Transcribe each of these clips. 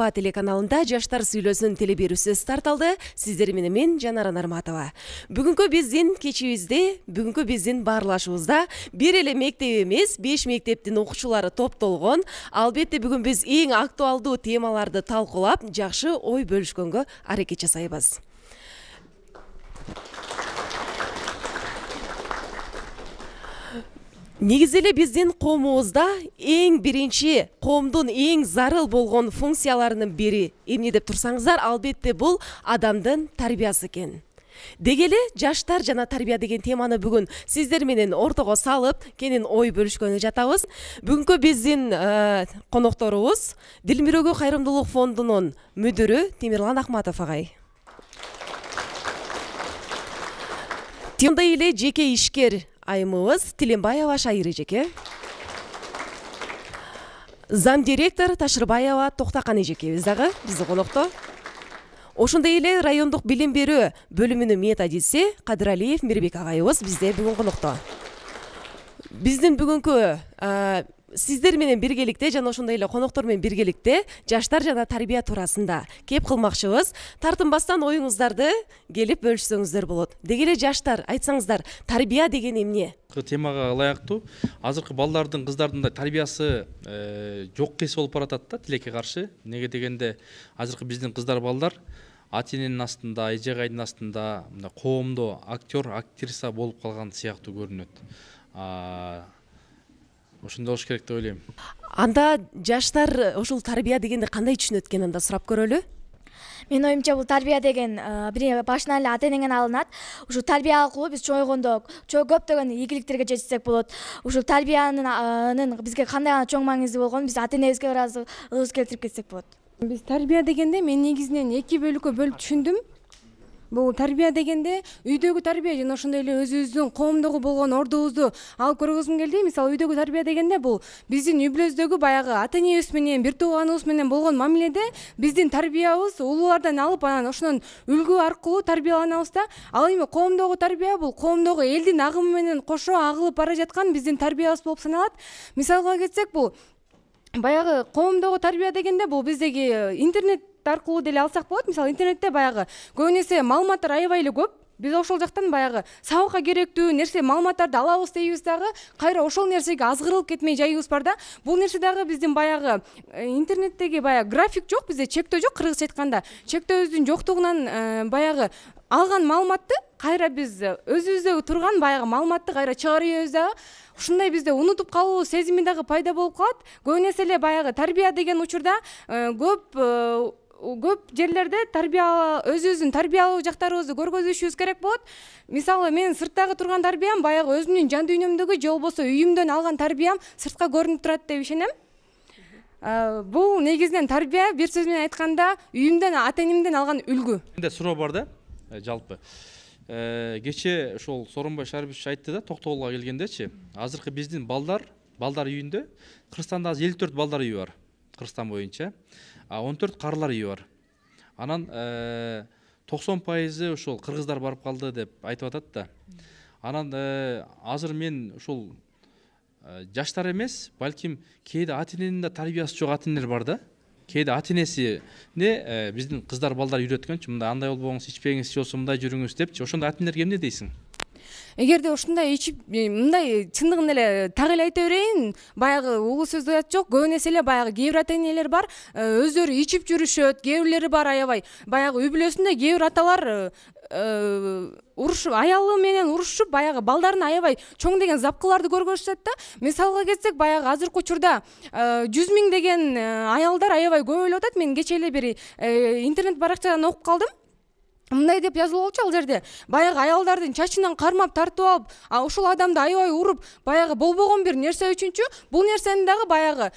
Акбаа телеканалында Жаштар сүйлөсүн телеберүүсү старт алды. Сиздер менен мен Жанара Нарматова. Бүгүнкү биздин кечибизде, бүгүнкү биздин баарлашуубузда бир эле мектеп эмес, 5 мектептин окуучулары топтолгон. Албетте бүгүн биз эң актуалдуу темаларды талкуулап, жакшы ой бөлүшкөнгө аракет жасайбыз. Негизи эле биздин коомубузда эң биринчи коомдун эң зарыл болгон функцияларынын бири эмне деп турсаңыздар, албетте бул адамдын тарбиясы экен. Деги эле жаштар жана тарбия деген теманы бүгүн сиздер менен ортого салып, кенен ой бөлүшкөнү жатабыз. Бүгүнкү биздин конокторубуз Дил Мирөөгө кайрымдуулук фондунун мүдүрү Темирлан Акматов агай. Тимдей эле жеке ишкер айымыбыз Тиленбаева Шайыр эжеке. Зам директор Ташырбаева Токтакан эжекебиз дагы биздин конокто. Ошондой эле райондук билим берүү бөлүмүнүн методиси Кадыралиев Мирбек агайыбыз бизде бүгүн конокто. Биздин бүгүнкү сиздер менен биргеликте жана ошондой эле коноктор менен биргеликте жаштар жана тарбия туурасында кеп кылмакчыбыз. Тартынбастан оюңуздарды келип бөлүшсөңүздөр болот. Деги эле жаштар, айтсаңыздар, тарбия деген эмне? Темага ылайыктуу. Азыркы балдардын, кыздардын да тарбиясы жок кес болуп баратат да, тилекке каршы. Неге дегенде азыркы биздин кыздар балдар ата-эненин астында, эже-агайдын астында коомдо актер, актриса болуп калган сыяктуу көрүнөт. Ошондой болуш керек деп ойлойм. Анда жаштар ушул тарбия дегенди кандай түшүнөт экен, анда сурап көрөлү. Менин оюмча бул тарбия деген башынан эле ата-энеңен алынат. Ушул тарбия аркылуу биз чоңойгондо көптөгөн ийгиликтерге жетсек болот. Ушул тарбиянын бизге кандай гана чоң маңызы болгонун биз ата-энебизге бир аз ыз келтирип кетсек болот. Биз тарбия дегенде мен негизинен эки бөлүккө бөлүп түшүндүм. Бул тарбия дегенде үйдөгү тарбия жана ошондой эле өзүбүздүн коомдогу болгон ордубузду алып көргөзгүм келди. Мисалы үйдөгү тарбия дегенде бул биздин үй-бүлөбүздөгү баягы ата-энебиз менен, бир тууганыбыз менен болгон мамиледе биздин тарбиябыз улуулардан алып, анан ошонун үлгү аркылуу тарбияланабыз да. Ал эми коомдогу тарбия бул коомдогу элдин агымы менен кошо агылып бара жаткан биздин тарбиябыз болуп саналат. Мисалга келсек, бул баягы коомдогу тарбия дегенде бул биздеги интернет аркылуу деле алсак болот. Мисалы интернетте баягы көп нерсе маалыматтар аябай эле көп. Биз ошол жактан баягы сабакка керектүү нерсе маалыматтарды алабыз дейбиз дагы, кайра ошол нерсеге азгырылып кетмей жайыбыз бар да. Бул нерсе дагы биздин баягы интернеттеги баягы график жок, бизде чектөө жок, кыргызча айтканда. Чектөөбүздүн жоктугунан баягы алган маалыматты кайра биз өзүбүздө турган баягы маалыматты кайра чыгарып ийебиз дагы. Ушундай бизде унутуп калуу сезими дагы пайда болуп калат. Көп нерсе эле баягы тарбия деген учурда көп жерлерде тарбия өзүбүздүн тарбиялуу жактарыбызды көргөзүшүбүз керек болот. Мисалы мен сырттагы турган тарбиям баягы өзүмдүн жан дүйнөмдөгү же болбосо үйүмдөн алган тарбиям сыртка көрүнүп турат деп ишенем. Бул негизинен тарбия, бир сөз менен айтканда, үйүмдөн, ата-энемден алган үлгү. Менде суроо бар да, жалпы. Кече ошол Сооронбай Шарипович айтты да, Токтогулга келгендечи, азыркы биздин балдар үйүндө Кыргызстанда 54 балдар үйү бар. Кыргызстан боюнча 14 карлар үйү бар. Анан 90% ошол кыргыздар барып калды деп айтып атат да. Анан азыр мен ушул жаштар эмес, балким кээде ата-эненин да тарбиясы жок ата-энелер бар да. Кээде ата-энесине биздин кыздар балдар үйрөткөнчү, мындай андай болбоңуз, ичпеңиз, же болбосо мындай жүрүңүз депчи. Ошондой ата-энелерге эмне дейсиң? Эгерде ушундай мындай чындыгын эле так эле айта берейин, баягы улуу сөз уят жок. Көп нерсе эле баягы кээ бир ата-энелер бар, өздөрү ичип жүрүшөт, кээ бирлери бар аябай. Баягы үй бүлөсүндө кээ бир аталар урушуп, аялы менен урушуп, баягы балдарын аябай чоң деген запкыларды көргөзүшөт да. Мисалга келсек, баягы азыркы учурда 100 000 деген аялдар аябай көп эле атат. Мен кече эле бир интернет баракчадан окуп калдым. Мындай деп жазылып болчу ал жерде. Баягы аялдардын чачынан кармап тартып алып, ошол адамды аябай уруп, баягы болбогон бир нерсе үчүнчү, бул нерсени дагы баягы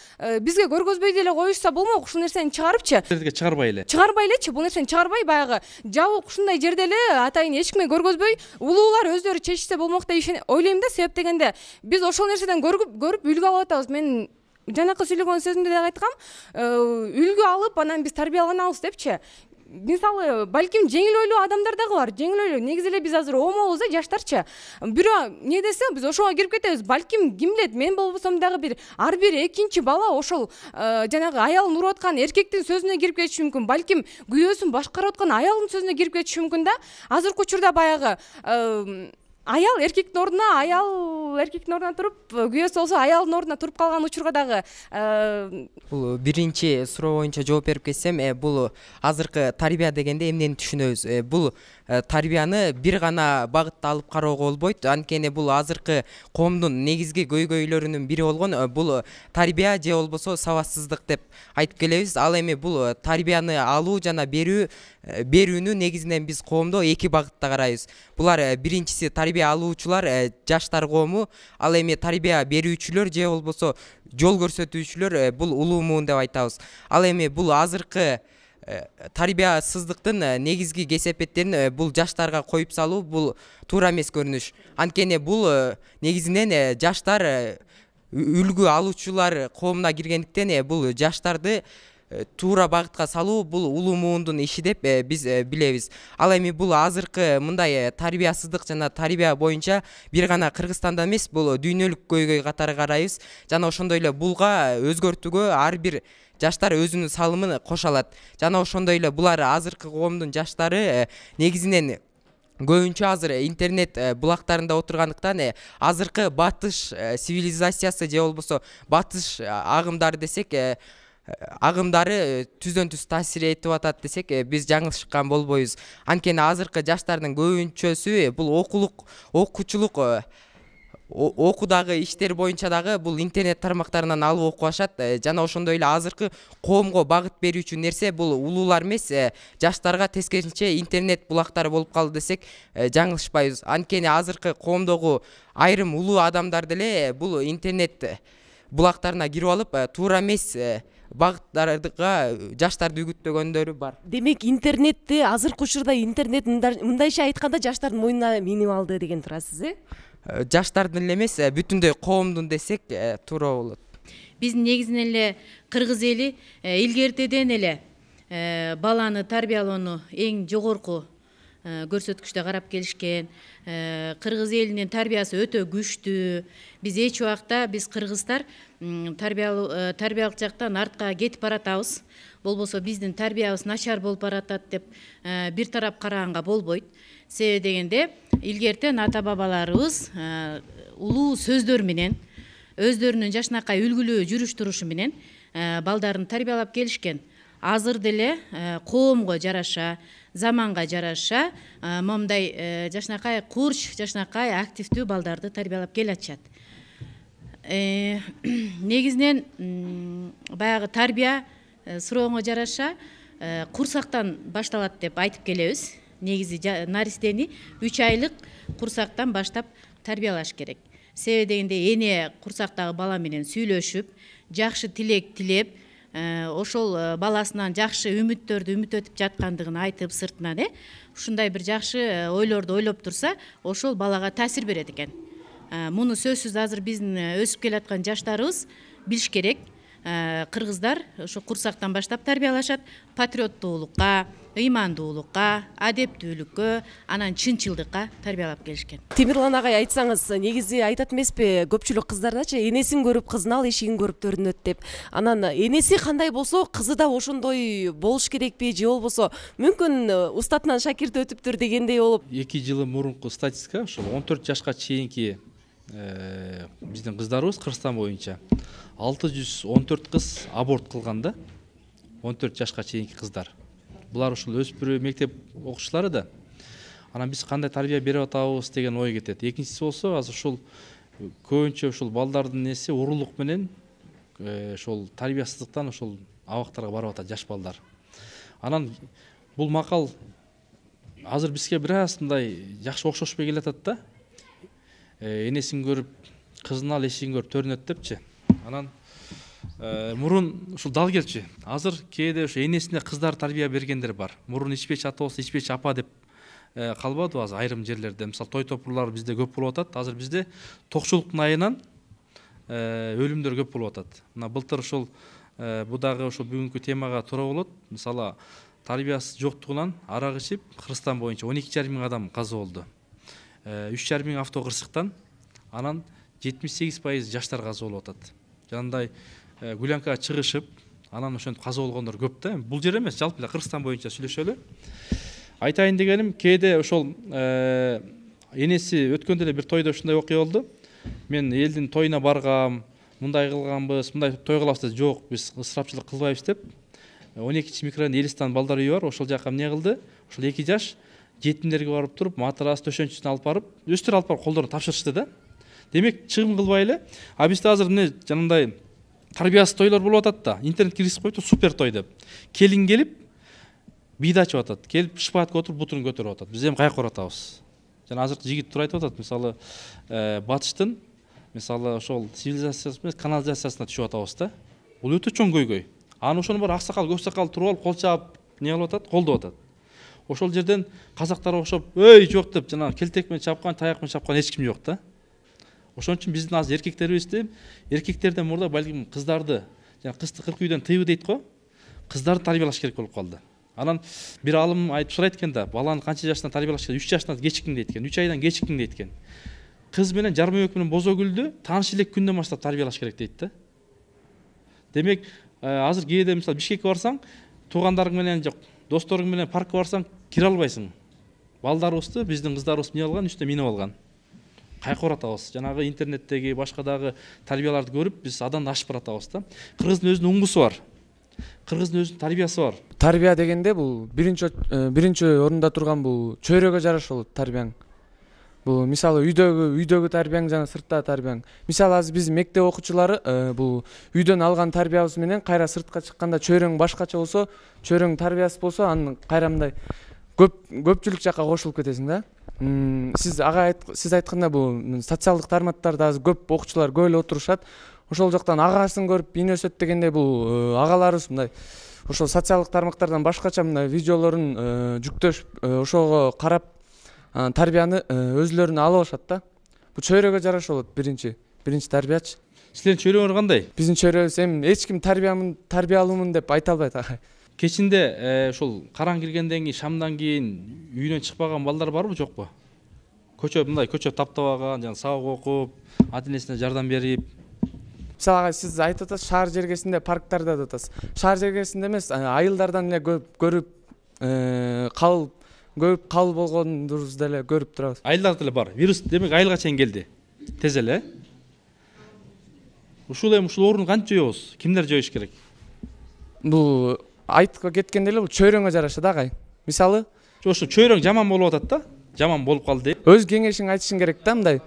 бизге көргөзбөй деле коюшса болмок, ушул нерсени чыгарыпчы. Чыгарбай элечи, бул нерсени чыгарбай баягы жабык ушундай жерде эле атайын эч кимге көргөзбөй, улуулар өздөрү чечишсе болмок деп ойлойм да. Себеп дегенде биз ошол нерседен көрүп үлгү алып атабыз. Мен жанакы сүйлөгөн сөзүмдө дагы айткам, үлгү алып анан биз тарбияланабыз депчи. мисалы балким жеңил ойлуу адамдар дагы бар. Жеңил ойлуу. Негизи эле биз азыр омобуз, жаштарчы. Бирөө эмне десе биз ошого кирип кетебиз. Балким ким билет, мен болбосом дагы ар бир экинчи бала ошол жанагы аялын уруп аткан эркектин сөзүнө кирип кетиши мүмкүн. Балким күйөөсүн башкарып аткан аялдын сөзүнө кирип кетиши мүмкүн да. Азыркы учурда баягы аял эркектин ордуна, аял эркектин ордуна туруп, күйөөсү болсо аялдын ордуна туруп калган учурга дагы бул биринчи суроо боюнча жооп берип кетсем, бул азыркы тарбия дегенде эмнени түшүнөбүз? Бул тарбияны бир гана багытта алып кароого болбойт. Анткени бул азыркы коомдун негизги көйгөйлөрүнүн бири болгон бул тарбия же болбосо сабатсыздык деп айтып келебиз. Ал эми бул тарбияны алуу жана берүүнү негизинен биз коомдо эки багытта карайбыз. Булар биринчиси тарбия алуучулар, жаштар коому, ал эми тарбия берүүчүлөр же болбосо жол көрсөтүүчүлөр бул улуу муун деп айтабыз. Ал эми бул азыркы тарбиясыздыктын негизги кесепеттерин бул жаштарга коюп салуу бул туура эмес көрүнүш. Анткени бул негизинен жаштар үлгү алуучулар коомуна киргендиктен бул жаштарды туура багытка салуу бул улуу муундун иши деп биз билебиз. Ал эми бул азыркы мындай тарбиясыздык жана тарбия боюнча бир гана Кыргызстанда эмес, бул дүйнөлүк көйгөй катары карайбыз. Жана ошондой эле булга өзгөртүүгө ар бир жаштар өзүнүн салымын кошо алат. Жана ошондой эле булар азыркы коомдун жаштары негизинен көбүнчө азыр интернет булактарында отургандыктан азыркы батыш цивилизациясы же болбосо батыш агымдары десек, агымдары түздөн түз таасир этип атат десек, биз жаңылышкан болбойбуз. Анткени азыркы жаштардын көбүнчөсү бул окуучулук окуудагы иштер боюнча дагы бул интернет тармактарынан алып окубашат. Жана ошондой эле азыркы коомго багыт берүүчү нерсе бул улуулар эмес, жаштарга тескерисинче интернет булактары болуп калды десек жаңылышпайбыз. Анткени азыркы коомдогу айрым улуу адамдар деле бул интернет булактарына кирип алып, туура эмес багыттарга жаштарды үгүттөгөндөрү бар. Демек интернетти азыркы учурда интернет мындайча айтканда жаштардын мойнуна минип алды деген турасыз, Жаштардын эле эмес, бүтүндөй коомдун десек туура болот. Биздин негизинен эле кыргыз эли илгертеден эле баланы тарбиялоону эң жогорку көрсөткүчтө карап келишкен. Кыргыз элинин тарбиясы өтө күчтүү. Биз эч убакта биз кыргыздар тарбиялык жактан артка кетип баратабыз. Болбосо биздин тарбиябыз начар болуп баратат деп бир тарап караганга болбойт. Себеби дегенде илгертен ата бабаларыбыз улуу сөздөр менен, өздөрүнүн жашынакай үлгүлүү жүрүш турушу менен балдарын тарбиялап келишкен. Азыр деле коомго жараша, заманга жараша момундай жашынакай курч, жашынакай активдүү балдарды тарбиялап келатышат. Негизинен баягы тарбия сурооңо жараша курсактан башталат деп айтып келебиз. Негизи наристени 3 айлык курсактан баштап тарбиялаш керек. Себеби дегенде эне курсактагы бала менен сүйлөшүп, жакшы тилек тилеп, ошол баласынан жакшы үмүттөрдү үмүттөтүп жаткандыгын айтып сыртынан, ушундай бир жакшы ойлорду ойлоп турса, ошол балага таасир берет экен. Муну сөзсүз азыр биздин өсүп келаткан жаштарыбыз билиш керек. Кыргыздар ошо курсактан баштап тарбиялашат, патриоттуулукка, ыймандуулукка, адептүүлүккө, анан чынчылдыкка тарбиялап келишкен. Темирлан агай, айтсаңыз, негизи айтат эмеспи, көпчүлүк кыздардачы энесин көрүп кызын ал, эшигин көрүп төрүнөт деп. Анан энеси кандай болсо, кызы да ошондой болуш керекпи, же болбосо мүмкүн устатынан шакирт өтүптүр дегендей болуп. 2 жылы мурунку статистика ошол 14 жашка чейинки биздин кыздарыбыз Кыргызстан боюнча 614 кыз аборт кылган да. 14 жашка чейинки кыздар. Булар ушул өспүрүм мектеп окуучулары да. Анан биз кандай тарбия берип атабыз деген ой кетет. Экинчиси болсо, азыр ушул көбүнчө ушул балдардын эси урурлук менен ошол тарбиясыздыктан ошол абактарга барып атат жаш балдар. Анан бул макал азыр бизге бир аз мындай жакшы окшошпой келатат да. Энесин көрүп, кызын ал, эшигин көрүп төрүнөт депчи. Анан мурун ушул дал келчү. Азыр кээде ошо энесине кыздар тарбия бергендер бар. Мурун ичпечи ата болсо ичпечи апа деп калбадыбы азыр айрым жерлерде. Мисалы той топурлар бизде көп болуп атат. Азыр бизде токчулуктун айынан өлүмдөр көп болуп атат. Мына былтыр ушул бу дагы ошол бүгүнкү темага туура болот. Мисалы тарбиясы жоктугунан арак ичип Кыргызстан боюнча 12,5 мың адам каза болду. 3,5 мың авто кырсыктан, анан 78% жаштар каза болуп атат. Жанагындай гулянкага чыгышып, анан ошентип каза болгондор көп да. Бул жер эмес, жалпы эле Кыргызстан боюнча сүйлөшөлү. Айтайын дегеним, кээде ошол энеси өткөндө эле бир тойдо ушундай окуя болду. Мен элдин тоюна баргам, мындай кылганбыз, мындай той кылабыз деп, жок, биз ысырапчылык кылбайбыз деп. 12 микрорайон Элистан балдар үйү бар, ошол жака эмне кылды? Ошол 2 жаш жетимдерге барып туруп, матрас төшөнчүсүн алып барып, өстөр алып барып колдоруна тапшырышты да. Демек, чыгым кылбай эле, бизде азыр эмне жанагындай тарбиясыз тойлор болуп атат да. Интернет киргизип коюпту, супер той деп. Келин келип, бийди ачып атат. Келип, шпатка отуруп, бутун көтөрүп атат. Биз эми каяка баратабыз? Жана азыр жигит тура айтып атат, мисалы, батыштын, мисалы, ошол цивилизациясы менен канализациясына түшүп атабыз да. Бул өтө чоң көйгөй. Аны ошону бар аксакал, көп сакал туруп алып, кол чаап, эмне кылып атат? Колдоп атат. Ошол жерден казактар окшоп, "Ой, жок" деп, жана келтек менен чапкан, таяк менен чапкан эч ким жок да. Ошон үчүн биздин азыр эркектерибизди, эркектерден мурда балким кыздарды, жана кызды 40 үйдөн тыйбы дейт го, кыздарды тарбиялаш керек болуп калды. Анан бир алым айтып сурайт экен да, баланы канча жаштан тарбиялаш керек? 3 жаштан кечиктиң дейт экен, 3 айдан кечиктиң дейт экен. Кыз менен жарым өбөк менен бозо гүлдү тааныш элек күндөн баштап тарбиялаш керек дейт да. Демек, азыр кээде мисалы Бишкекке барсаң, туугандарың менен жок, досторуң менен паркка барсаң, кире албайсың. Балдарыбызды, биздин кыздарыбыз эмне алган, үстүнө минип алган. Каяка баратабыз? Жанагы интернеттеги башка дагы тарбияларды көрүп, биз адан ашып баратабыз да. Кыргыздын өзүнүн уңгусу бар. Кыргыздын өзүнүн тарбиясы бар. Тарбия дегенде бул биринчи орунда турган бул чөйрөгө жараша болот тарбияң. Бул мисалы үйдөгү тарбияң жана сырттагы тарбияң. Мисалы азыр биз мектеп окуучулары бул үйдөн алган тарбиябыз менен кайра сыртка чыкканда чөйрөң башкача болсо, чөйрөң тарбиясы болсо, анын кайра мындай көпчүлүк жакка кошулуп кетесиң да. Сиз айткандай бул социалдык тармактарда азыр көп окуучулар көп эле отурушат. Ошол жактан агасын көрүп үйүнө өсөт дегенде бул агаларыбыз мындай ошол социалдык тармактардан башкача мындай видеолорун жүктөшүп, ошого карап тарбияны өзлөрүнө алып алышат да. Бул чөйрөгө жараша болот биринчи тарбиячы. Силердин чөйрөңөр кандай? Биздин чөйрөбүз эми эч ким тарбиялуумун деп айта албайт. Кечинде ошол караң киргенден кийин, шамдан кийин үйүнөн чыкпаган балдар барбы, жокпу? Көчө таптабаган, жана сабак окуп, ата-энесине жардам берип. Мисалы сиз айтып атасыз, шаар жергесинде, парктарда деп атасыз. Шаар жергесинде эмес, айылдардан эле көрүп, кабыл болгондурубузду эле көрүп турабыз. Айылдарда эле бар. Вирус демек айылга чейин келди. Тез эле. Ушул орун кантип жоебуз? Кимдер жоюш керек? Бул айтып кеткенде эле бул чөйрөңө жараша да агай. Мисалы, ошо чөйрөң жаман болуп атат да. Жаман болуп калды деп. Өз кеңешиң айтышың керек да, мындай.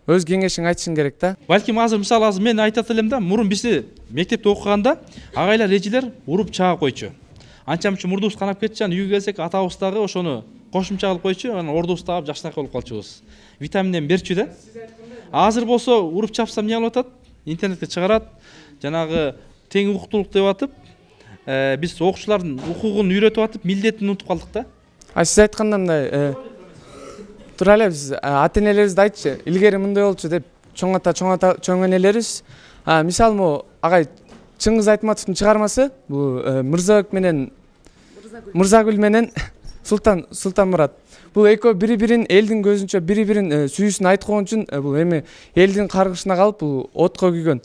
Өз кеңешиң айтышың керек да. Балким азыр мен айтат элем да, мурун бизди мектепте окуганда агайлар, эжелер уруп чаап койчу. Анча-мынча мурдубуз канап кетчү, анан үйгө келсек атабыз дагы ошону кошумча кылып койчу, анан ордубуз таап жакшынакай болуп калчубуз. Витаминден берчү да. Азыр болсо уруп чапса эмне кылып атат? Интернетке чыгарат. Жанагы тең укуктуулук деп атып, биз окуучулардын укугун үйрөтүп атып, милдетин унутуп калдык да. Сиз айтканда мындай тура эле биз ата-энелерибизди айтчы, илгери мындай болчу деп чоң энелерибиз. Мисалы могу агай Чыңгыз Айтматовдун чыгармасы, бул Мырзагүл менен Султанмурат. Бул экөө бири-бирин элдин көзүнчө бири-бирин сүйүүсүн айткон үчүн бул эми элдин каргышына калып бул отко күйгөн.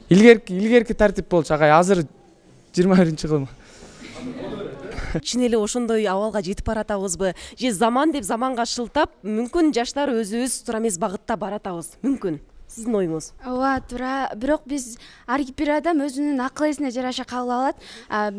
Илгерки тартип болчу агай, азыр 21-кылым. Чын эле ошондой абалга жетип баратабызбы? Же заман деп заманга шылтап, мүмкүн жаштар өзүбүз туура эмес багытта баратабыз. Мүмкүн. Сиздин оюңуз? Ооба, туура. Бирок биз ар бир адам өзүнүн акыл эсине жараша кабыл алат.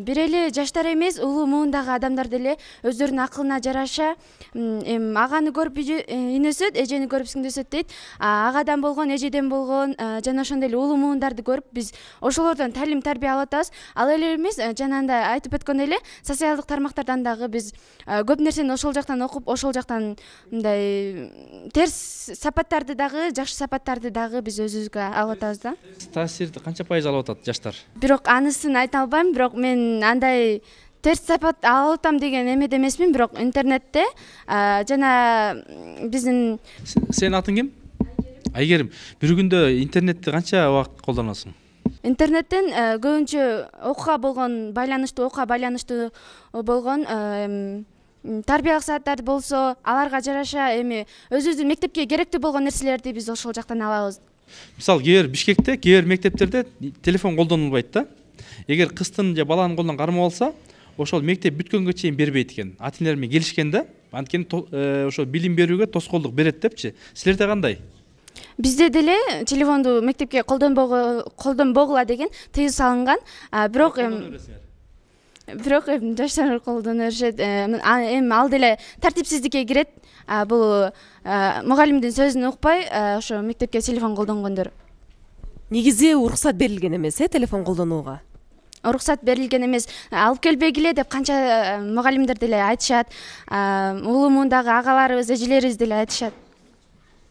Бир эле жаштар эмес, улуу муундагы адамдар деле өздөрүнүн акылына жараша аганы көрүп инөсөт, эжени көрүп сиңдөсөт дейт. Агадан болгон, эжеден болгон жана ошондой эле улуу муундарды көрүп биз ошолордон талим тарбия алып атабыз. Ал эле эмес, жанагындай айтып өткөндөй эле социалдык тармактардан дагы биз көп нерсени ошол жактан окуп, ошол жактан мындай терс сапаттарды дагы, жакшы сапаттарды дагы биз өзүбүзгө алып атабыз да. Таасирди канча пайыз алып атат жаштар? Бирок анысын айта албайм, бирок мен андай терс сапат алып атам деген эмеде эмесмин, бирок интернетте жана биздин... Сенин атың ким? Айгерим. Бир күндө интернетти канча убакыт колдоносуң? Интернеттен көбүнчө окууга болгон байланыштуу болгон тарбиялык сааттар болсо, аларга жараша эми өзүбүздүн мектепке керектүү болгон нерселерди биз ошол жактан алабыз. Мисалы кээ бир Бишкекте, кээ бир мектептерде телефон колдонулбайт да. Эгер кыздын же баланын колунан кармап алса, ошол мектеп бүткөнгө чейин бербейт экен. Ата-энелер менен келишкен да. Анткени ошо билим берүүгө тоскоолдук берет депчи. Силерде кандай? Бизде деле телефонду мектепке колдонбогула деген тыюу салынган. Бирок жаштар колдоно беришет. Эми ал деле тартипсиздикке кирет. Бул мугалимдин сөзүн укпай ошо мектепке телефон колдонгондор. Негизи уруксат берилген эмес, телефон колдонууга. Уруксат берилген эмес. Алып келбегиле деп канча мугалимдер деле айтышат. Улумундагы агаларыбыз, эжелерибиз деле айтышат.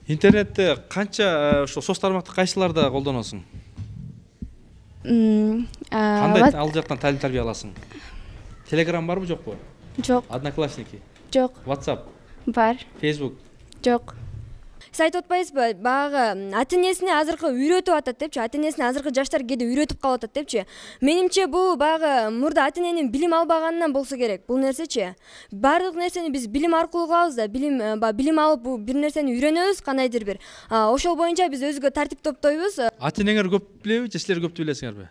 Интернетте канча ошо соц тармакты кайсыларда колдоносуң? Кандай ал жактан талим тарбия аласың? Telegram барбы, жокпу? Жок. Одноклассники? Жок. WhatsApp? Бар. Facebook? Жок. Сиз айтып атпайсызбы, баягы ата-энесине азыркы үйрөтүп атат депчи, ата-энесине азыркы жаштар кээде үйрөтүп калып атат депчи. Менимче бул баягы мурда ата-эненин билим албаганынан болсо керек. Бул нерсечи. Бардык нерсени биз билим аркылуу кылабыз да, билим алып бул бир нерсени үйрөнөбүз, кандайдыр бир. Ошол боюнча биз өзүгө тартип топтойбуз. Ата-энеңер көп билеби же силер көптү билесиңерби?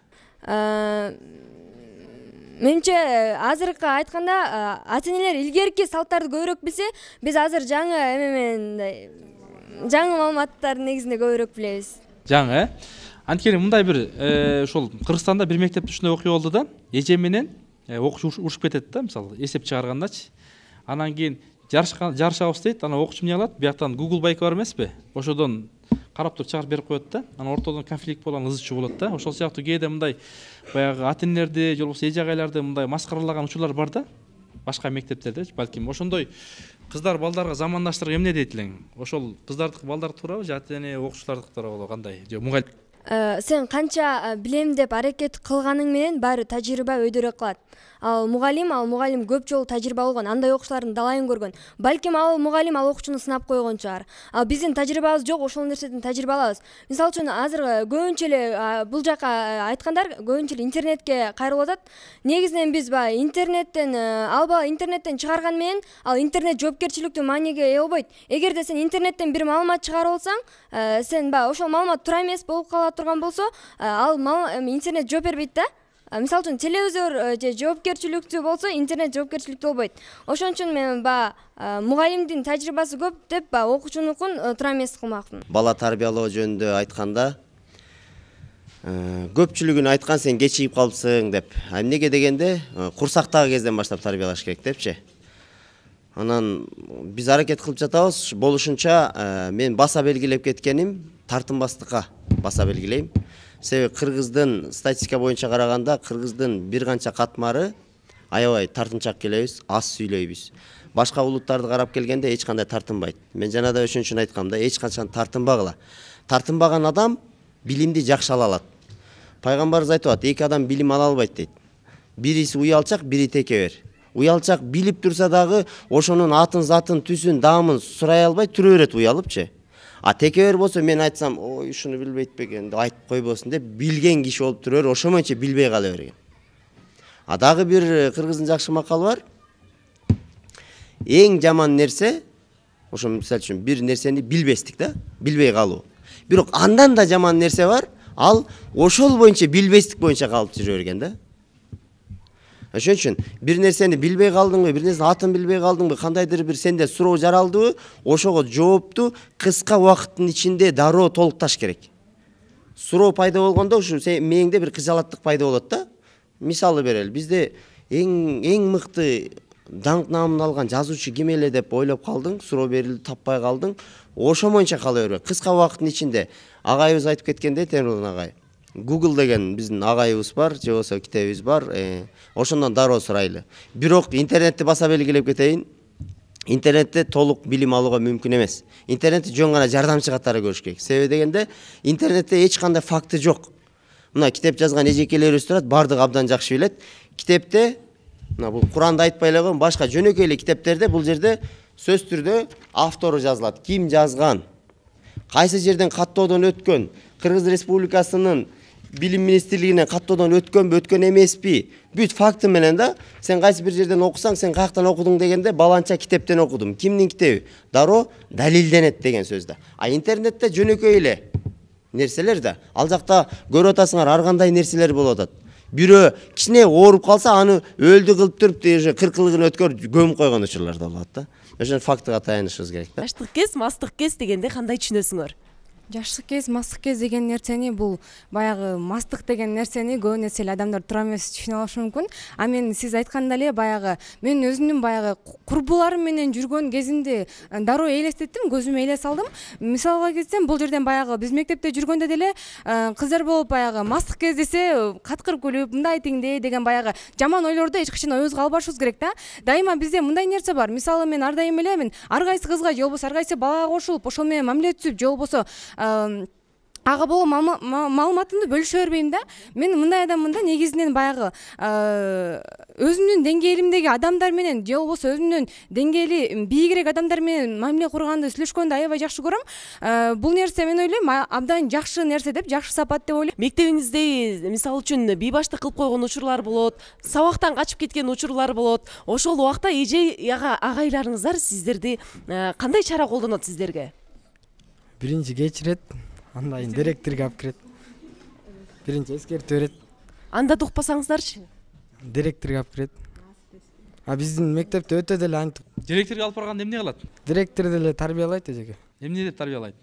Менимче азыркы айтканда ата-энелер илгерки салттарды көбүрөөк билсе, биз азыр жаңы маалыматтарды негизинде көбүрөөк билебиз. Жаңы, Анткени мындай бир ошол Кыргызстанда бир мектепте ушундай окуя болду да. Эже менен окуучу урушуп кетет да, мисалы, эсеп чыгаргандачы. Анан кийин жарышабыз дейт, анан окуучу эмне кылат? Бияктан Google байк бар эмеспи? Ошодон карап туруп чыгарып берип коет да. Анан ортодон конфликт болгон ызы чуу болот да. Ошол сыяктуу кээде мындай баягы ата-энелерди, же болбосо эже агайларды мындай маскаралаган учурлар бар да. Башка мектептерде балким ошондой кыздар балдарга замандаштырып эмне дейт элең? Ошол кыздардыкы балдардыкы туурабы же ата-эне окуучулардыкы туурабы кандай? Же мугалим? Сен канча билем деп аракет кылганың менен баары тажрыйба өйдөрөк кылат. Ал мугалим көп жолу тажрыйба болгон, андай окуучулардын далайын көргөн. Балким ал мугалим ал окуучуну сынап койгон чыгар. Ал биздин тажрыйбабыз жок, ошол нерседен тажрыйба алабыз. Мисалы үчүн азыр көбүнчө эле бул жака айткандар көбүнчө эле интернетке кайрылып атат. Негизинен биз интернеттен чыгарган менен ал интернет жоопкерчиликтүү мааниге ээ болбойт. Эгерде сен интернеттен бир маалымат чыгарып алсаң, сен ошол маалымат туура эмес болуп кала турган болсо, ал интернет жооп бербейт да. Мисалы үчүн телевизор же жоопкерчиликтүү болсо, интернет жоопкерчиликтүү болбойт. Ошон үчүн мен мугалимдин тажрыйбасы көп деп окуучунукун туура эмес кылмакмын. Бала тарбиялоо жөнүндө айтканда, көпчүлүгүн айткан сен кечигип калыпсың деп. Эмнеге дегенде, курсактагы кезден баштап тарбиялаш керек депчи. Анан биз аракет кылып жатабыз, болушунча мен баса белгилеп кеткеним тартынбастыкка баса белгилейм. Себеби кыргыздын статистика боюнча караганда кыргыздын бир канча катмары аябай тартынчак келебиз, аз сүйлөйбүз. Башка улуттарды карап келгенде эч кандай тартынбайт. Мен жанада ошон үчүн айткам да, эч качан тартынбагыла. Тартынбаган адам билимди жакшы ала алат. Пайгамбарыбыз айтып атат, эки адам билим ала албайт дейт. Бириси уялчак, бири текебер. Уялчак билип турса дагы ошонун атын, затын, түсүн, даамын сурай албай тура берет уялыпчы. А текебер болсо мен айтсам, ой, ушуну билбейт бекен деп айтып койбосун деп билген киши болуп тура бер, ошомончо билбей кала берген. А дагы бир кыргыздын жакшы макалы бар. Эң жаман нерсе, ошо мисалы үчүн бир нерсени билбестик да, билбей калуу. Бирок андан да жаман нерсе бар, ал ошол боюнча билбестик боюнча калып жүрө берген да. Ошон үчүн бир нерсени билбей калдыңбы, бир нерсенин атын билбей калдыңбы, кандайдыр бир сенде суроо жаралдыбы, ошого жоопту кыска убакыттын ичинде дароо толукташ керек. Суроо пайда болгондо ушу мээңде бир кыжалаттык пайда болот да. Мисалы берели, бизде эң мыкты даңк наамын алган жазуучу ким эле деп ойлоп калдың, суроо берилди, таппай калдың. Ошо боюнча кала бербе. Кыска убакыттын ичинде агайыбыз айтып кеткендей, Темирлан агай. Google деген биздин агайыбыз бар, же болсо китебибиз бар. Ошондон дароо сурайлы. Бирок интернетти баса белгилеп кетейин. Интернетте толук билим алууга мүмкүн эмес. Интернетти жөн гана жардамчы катары көрүш керек. Себеби дегенде интернетте эч кандай факты жок. Мына китеп жазган эжекелерибиз турат, бардыгы абдан жакшы билет. Китепте мына бул Куранда айтпай эле койгон, башка жөнөкөй эле китептерде бул жерде сөз түрдө автору жазылат. Ким жазган? Кайсы жерден каттоодон өткөн? Кыргыз Республикасынын билим министрлигинен каттоодон өткөнбү өткөн эмеспи бүт факты менен да сен кайсы бир жерден окусаң сен каяктан окудуң дегенде баланча китептен окудум. Кимдин китеби? Дароо далилденет деген сөз да. А интернетте жөнөкөй эле нерселер да. Ал жакта көрүп атасыңар ар кандай нерселер болуп атат. Бирөө кичине ооруп калса аны өлдү кылып туруп уже 40-ылыгын өткөрүп көмүп койгон учурлар да болот да. Ошон фактыга таянышыбыз керек да. Жаштык кез, мастык кез дегенде кандай түшүнөсүңөр? Жаштык кез, мастык кез деген нерсени бул баягы мастык деген нерсени көп нерсе эле адамдар туура эмес түшүнө алышы мүмкүн. А мен сиз айткандай эле баягы мен өзүмдүн баягы курбуларым менен жүргөн кезимди дароо элестеттим, көзүмө элес алдым. Мисалга келсем, бул жерден баягы биз мектепте жүргөндө деле кыздар болуп баягы мастык кез десе каткырып күлүп, мындай тиңдей деген баягы жаман ойлорду эч качан оюбузга албашыбыз керек да. Дайыма бизде мындай нерсе бар. Мисалы мен ар дайым эле мен ар кайсы кызга же болбосо ар кайсы балага кошулуп, ошол менен мамиле түзүп, же болбосо ага болгон маалыматымды бөлүшө бербейм да. Мен мындай адаммын да, негизинен баягы өзүмдүн деңгээлимдеги адамдар менен же болбосо өзүмдүн деңгээли бийигирээк адамдар менен мамиле курганды, сүйлөшкөндү аябай жакшы көрөм. Бул нерсе мен ойлойм абдан жакшы нерсе деп, жакшы сапат деп ойлойм. Мектебиңизде мисалы үчүн бейбаштык кылып койгон учурлар болот, сабактан качып кеткен учурлар болот. Ошол убакта эже агайларыңыздар сиздерди кандай чара колдонот сиздерге? Биринчи кечирет, андан кийин директорго алып кирет. Биринчи эскертип берет. Анда да укпасаңыздарчы? Директорго алып кирет. А биздин мектепте өтө деле антип. Директорго алып барганда эмне кылат? Директор деле тарбиялайт эжеке. Эмне деп тарбиялайт?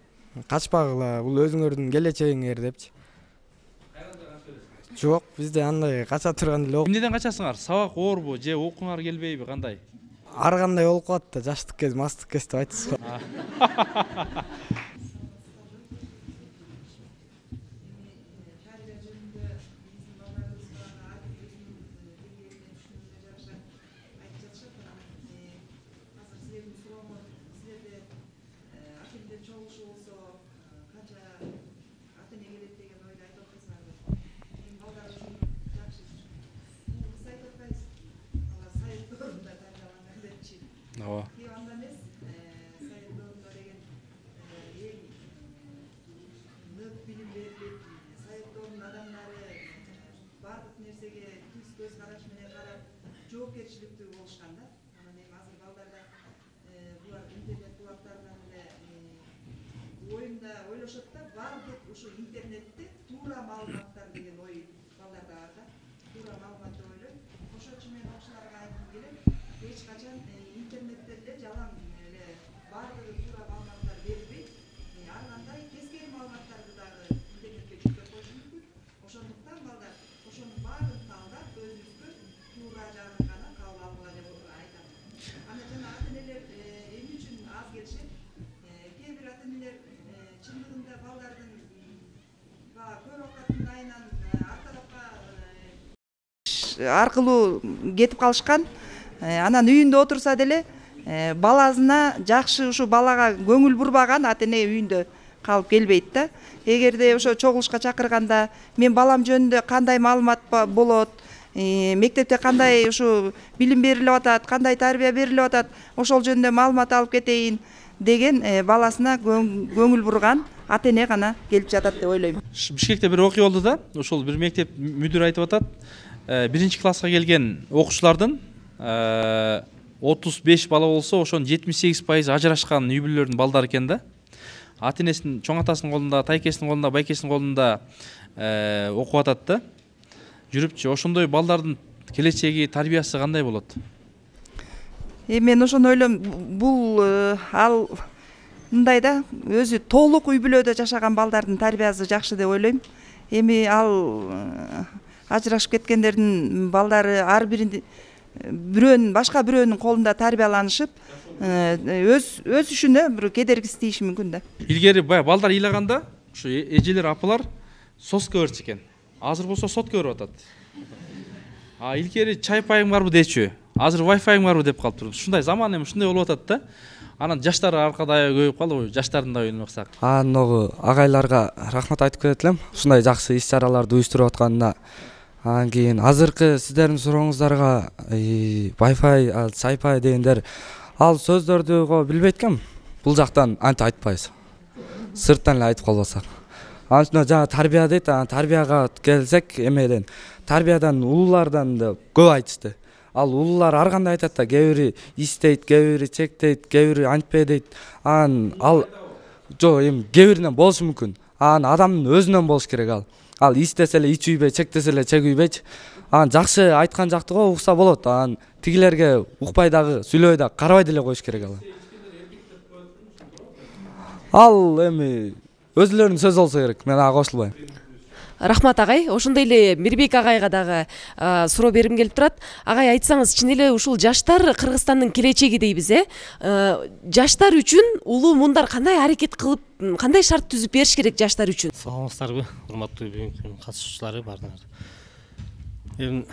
Качпагыла, бул өзүңөрдүн келечегиңер депчи. Жок, бизде андай кача турган эле. Эмнеден качасыңар? Сабак оорбу же окууңар келбейби, кандай? Ар кандай болуп калат да, жаштык кез, мастык кез деп айтасызбы? жоопкерчиликтүү болушкан да. Анан эми азыр балдарда булар интернет булактарынан эле оюнда ойлошот да, баардык ушу интернетте туура маалыматтар деген ой балдарда бар да. Туура маалымат деп ойлойм. Ошон үчүн мен окуучуларга айткым келет, эч качан интернетте эле жалаң эле баардыгы туура маалыматтар берилбейт. Ар кандай кескин маалыматтарды дагы интернетке жүктөп коюш мүмкүн. Ошондуктан балдар ошонун баарын талдап өзүбүзгө туура жагын гана кабыл алгыла деп айтам. Анда жана ата-энелер эмне үчүн аз келишет? Кээ бир ата-энелер чындыгында балдардын көп убакытын айынан ар тарапка аркылуу кетип калышкан. Анан үйүндө отурса деле баласына жакшы ушу балага көңүл бурбаган ата-эне үйүндө калып келбейт да. Эгерде ошо чогулушка чакырганда мен балам жөнүндө кандай маалымат болот, мектепте кандай ушу билим берилип атат, кандай тарбия берилип атат, ошол жөнүндө маалымат алып кетейин деген баласына көңүл бурган ата-эне гана келип жатат деп ойлойм. Бишкекте бир окуя болду да, ошол бир мектеп мүдүрү айтып атат, 1-класска келген окуучулардын 35 бала болсо, ошонун 78% ажырашкан үй бүлөлөрдүн балдары экен да. Ата-энесинин, чоң атасынын колунда, тайкесинин колунда, байкесинин колунда окуп атат да. Жүрүпчү, ошондой балдардын келечеги, тарбиясы кандай болот? Мен ошону ойлойм, бул ал мындай да, өзү толук үй бүлөдө жашаган балдардын тарбиясы жакшы деп ойлойм. Эми ал ажырашып кеткендердин балдары ар бирөөнүн башка бирөөнүн колунда тарбияланышып, өсүшүнө бир кедергиси тийиши мүмкүн да. Илгери балдар ыйлаганда ушу эжелер, апалар соска берчү экен. Азыр болсо сотка берип атат. Илгери чай пайым барбы дечү, азыр Wi-Fi барбы деп калыптыр. Ушундай заман эми ушундай болуп атат да. Анан жаштар аркада көбөйүп калды, жаштардын да оюн максак. Ногу агайларга рахмат айтып кетет элем. Ушундай жакшы иш-чараларды уюштуруп атканына. Анан кийин азыркы сиздердин сурооңуздарга Wi-Fi, чай-пай дегендер ал сөздөрдү го билбейт экем. Бул жактан анча айтпайбыз. Сырттан эле айтып калбасак. Анын үстүнө жана тарбия дейт, тарбияга келсек, эмеден тарбиядан улуулардан да көп айтышты. Ал улуулар ар кандай айтат да, кээ бири истейт, кээ бири чектейт, кээ бири антпей дейт. Ал жок, эми кээ биринен болушу мүмкүн. Адамдын өзүнөн болуш керек ал истесе эле ичүүбөй, чектесе эле чегүүбөйчү. Жакшы айткан жактыго укса болот. Тигилерге укпай дагы, сүйлөбөй дагы, карабай деле коюш керек ал эми өзүлөрүнүн сөзү болсо керек, мен ага кошулбайм. Рахмат агай. Ошондой эле Мирбек агайга дагы суроо бергим келип турат. Агай, айтсаңыз, чын эле ушул жаштар Кыргызстандын келечеги дейбиз, жаштар үчүн улуу мундар кандай аракет кылып, кандай шарт түзүп бериш керек жаштар үчүн? Саламатсыздарбы, урматтуу бүгүнкү катышуучулары баарыңар. Эми